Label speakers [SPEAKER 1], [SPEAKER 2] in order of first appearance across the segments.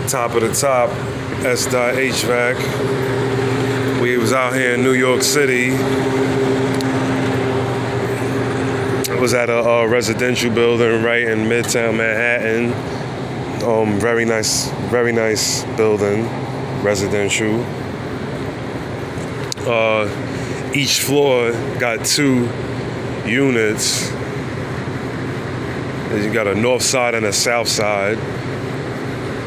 [SPEAKER 1] top of the top, S.Hvac. We was out here in New York City. I was at a residential building right in Midtown Manhattan. Very nice building, residential. Each floor got 2 units. You got a north side and a south side.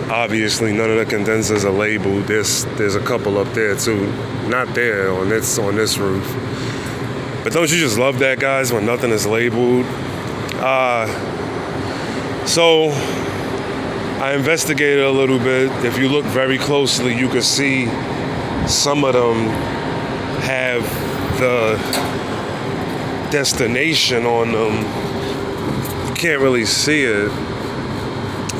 [SPEAKER 1] Obviously, none of the condensers are labeled. There's a couple up there too. Not there on this roof. But don't you just love that, guys, when nothing is labeled? So I investigated a little bit. If you look very closely, you can see some of them have the destination on them. You can't really see it,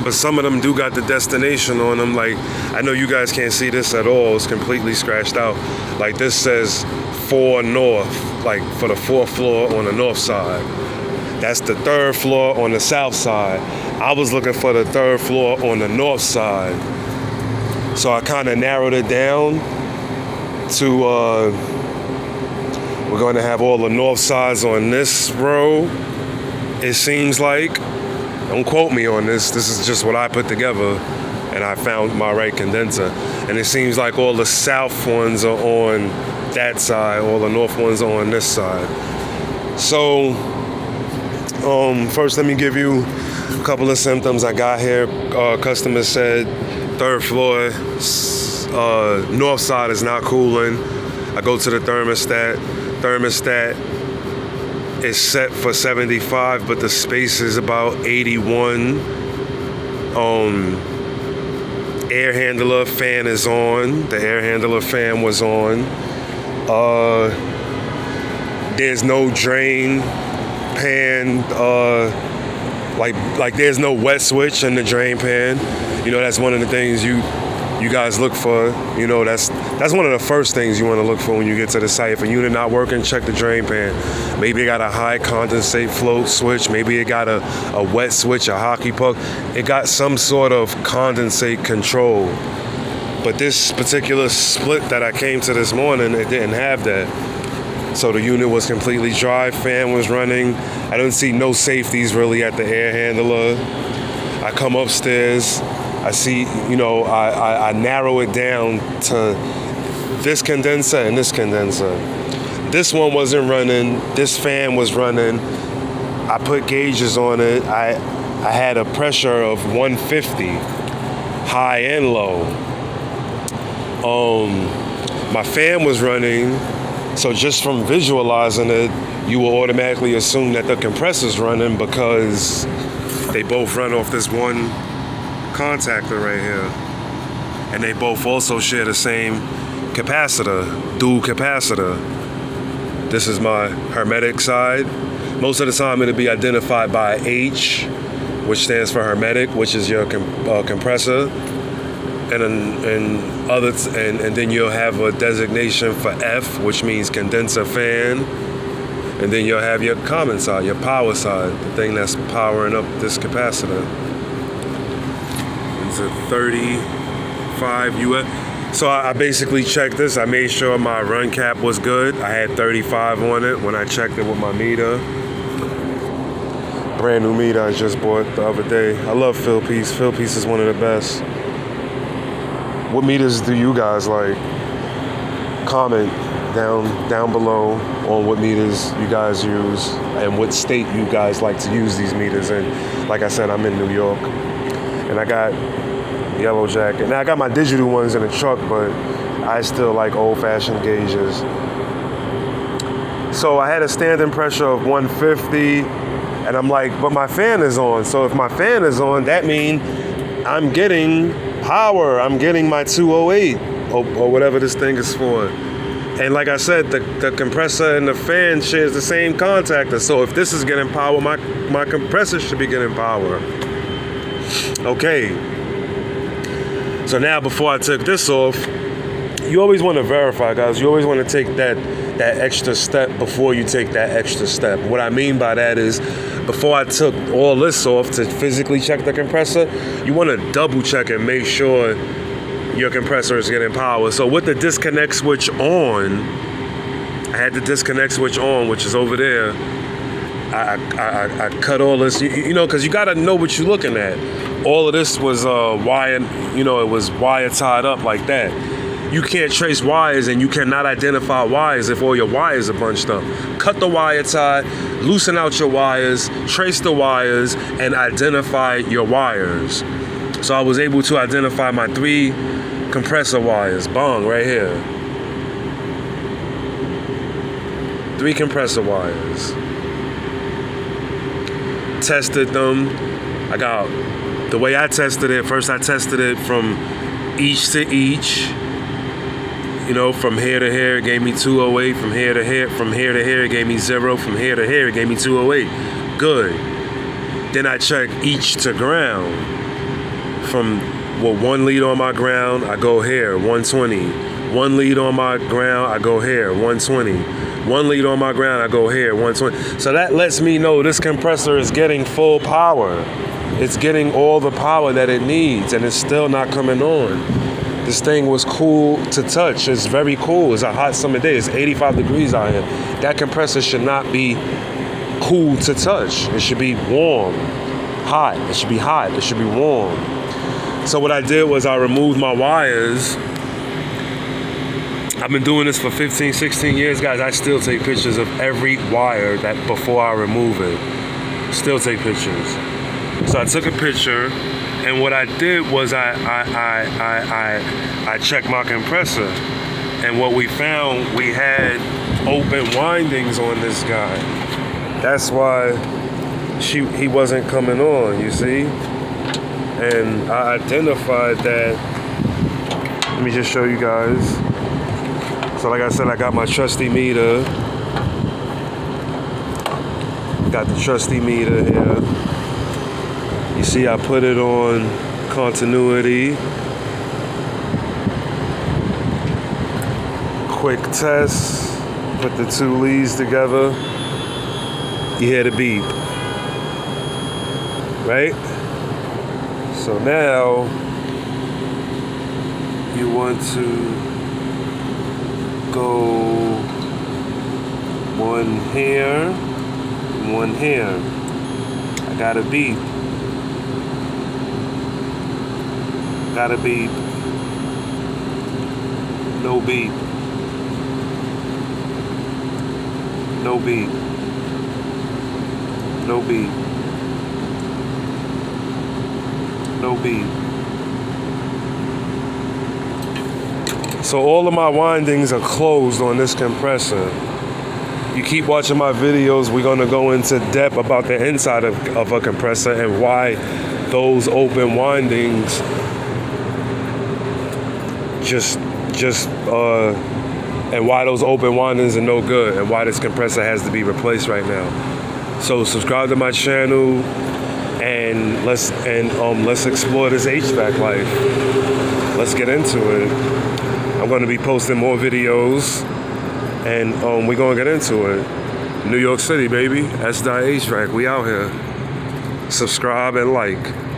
[SPEAKER 1] but some of them do got the destination on them. Like, I know you guys can't see this at all. It's completely scratched out. Like, this says 4 north, like for the 4th floor on the north side. That's the 3rd floor on the south side. I was looking for the 3rd floor on the north side. So I kind of narrowed it down to, we're going to have all the north sides on this row, it seems like. Don't quote me on this. This is just what I put together, and I found my right condenser. And it seems like all the south ones are on that side, all the north ones are on this side. So, first let me give you a couple of symptoms I got here. Customer said 3rd floor, north side is not cooling. I go to the thermostat. Thermostat is set for 75, but the space is about 81. Air handler fan is on. The air handler fan was on. There's no drain pan. Like there's no wet switch in the drain pan. You know, that's one of the things you guys look for. You know, that's one of the first things you want to look for when you get to the site. If a unit not working, check the drain pan. Maybe it got a high condensate float switch. Maybe it got a wet switch, a hockey puck. It got some sort of condensate control. But this particular split that I came to this morning, it didn't have that. So the unit was completely dry, fan was running. I didn't see no safeties really at the air handler. I come upstairs, I see, you know, I narrow it down to this condenser and this condenser. This one wasn't running, this fan was running. I put gauges on it. I had a pressure of 150, high and low. My fan was running, so just from visualizing it, you will automatically assume that the compressor's running because they both run off this one contactor right here. And they both also share the same capacitor, dual capacitor. This is my hermetic side. Most of the time it'll be identified by H, which stands for hermetic, which is your compressor. And then you'll have a designation for F, which means condenser fan. And then you'll have your common side, your power side, the thing that's powering up this capacitor. It's a 35 UF. So I basically checked this. I made sure my run cap was good. I had 35 on it when I checked it with my meter. Brand new meter I just bought the other day. I love Philpiece. Philpiece is one of the best. What meters do you guys like? Comment down below on what meters you guys use and what state you guys like to use these meters in. Like I said, I'm in New York, and I got yellow jacket. Now I got my digital ones in the truck, but I still like old-fashioned gauges. So I had a standing pressure of 150, and I'm like, but my fan is on. So if my fan is on, that means I'm getting power. I'm getting my 208 or whatever this thing is for. And like I said, the compressor and the fan shares the same contactor. So if this is getting power, my compressor should be getting power. Okay. So now before I took this off, you always want to verify, guys. You always want to take that extra step before you take that extra step. What I mean by that is before I took all this off to physically check the compressor, you want to double check and make sure your compressor is getting power. So with the disconnect switch on, I had the disconnect switch on, which is over there. I cut all this, you know, because you got to know what you're looking at. All of this was wire, you know, it was wire tied up like that. You can't trace wires and you cannot identify wires if all your wires are bunched up. Cut the wire tie, loosen out your wires, trace the wires, and identify your wires. So I was able to identify my 3 compressor wires. Bong, right here. 3 compressor wires. Tested them. I got, the way I tested it, first I tested it from each to each. You know, from here to here, it gave me 208. From here to here, it gave me 0. From here to here, it gave me 208. Good. Then I check each to ground. From 1 lead on my ground, I go here, 120. 1 lead on my ground, I go here, 120. 1 lead on my ground, I go here, 120. So that lets me know this compressor is getting full power. It's getting all the power that it needs, and it's still not coming on. This thing was cool to touch. It's very cool. It's a hot summer day. It's 85 degrees out here. That compressor should not be cool to touch. It should be warm, hot. It should be hot. It should be warm. So what I did was I removed my wires. I've been doing this for 15, 16 years, guys. I still take pictures of every wire that before I remove it. Still take pictures. So I took a picture. And what I did was I checked my compressor, and what we found, we had open windings on this guy. That's why he wasn't coming on, you see? And I identified that. Let me just show you guys. So like I said, I got my trusty meter. Got the trusty meter here. You see, I put it on continuity. Quick test. Put the 2 leads together. You hear the beep. Right? So now, you want to go 1 here, 1 here. I got a beep. Got a beep. No beep. No beep. No beep. No beep. So all of my windings are closed on this compressor. You keep watching my videos, we're gonna go into depth about the inside of a compressor and why those open windings and why those open windings are no good and why this compressor has to be replaced right now. So subscribe to my channel and let's explore this HVAC life. Let's get into it. I'm going to be posting more videos and we're going to get into it. New York City, baby. S.HVAC. We out here. Subscribe and like.